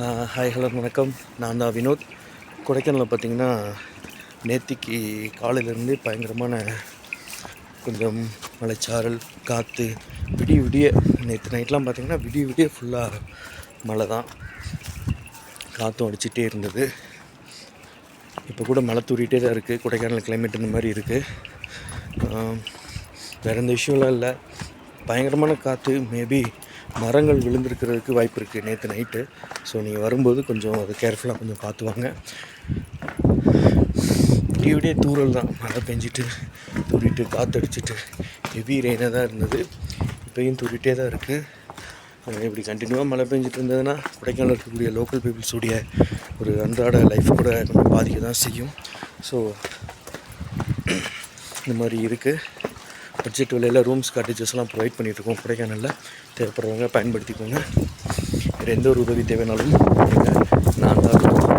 Hi hello வணக்கம். நான் தான் வினோத். கொடைக்கானலில் பார்த்திங்கன்னா நேத்திக்கு காலையிலேருந்து பயங்கரமான கொஞ்சம் மலைச்சாரல் காற்று விடிய நேற்று நைட்லாம் பார்த்திங்கன்னா விடிய ஃபுல்லாக மழை தான், காற்றும் அடிச்சிட்டே இருந்தது. இப்போ கூட மழை தூரிகிட்டே தான் இருக்குது. கொடைக்கானல் கிளைமேட் இந்த மாதிரி இருக்குது. வேறு எந்த விஷயம்லாம் இல்லை. பயங்கரமான காற்று, மேபி மரங்கள் விழுந்திருக்கிறதுக்கு வாய்ப்பு இருக்குது நேற்று நைட்டு. ஸோ நீங்கள் வரும்போது கொஞ்சம் அதை கேர்ஃபுல்லாக கொஞ்சம் பார்த்து வாங்க. விடிய தூறல் தான், மழை பெஞ்சிட்டு தூரிட்டு காற்றடிச்சிட்டு ஹெவி ரெயினாக தான் இருந்தது. இப்போயும் தூரிட்டே தான் இருக்குது. இப்படி கண்டினியூவாக மழை பெஞ்சிட்டு இருந்ததுன்னா கொடைக்கானல் இருக்கக்கூடிய லோக்கல் பீப்புள்ஸுடைய ஒரு அன்றாட லைஃப் கூட கொஞ்சம் பாதிக்க தான் செய்யும். ஸோ இந்த மாதிரி இருக்குது. பட்ஜெட் விலையில் ரூம்ஸ் காட்டேஜஸ்லாம் ப்ரொவைட் பண்ணிகிட்ருக்கோம் கொடைக்கானலில். தேவைப்படுறவங்க பயன்படுத்திக்கோங்க. வேறு எந்த ஒரு உதவி தேவைனாலும் நான் தான்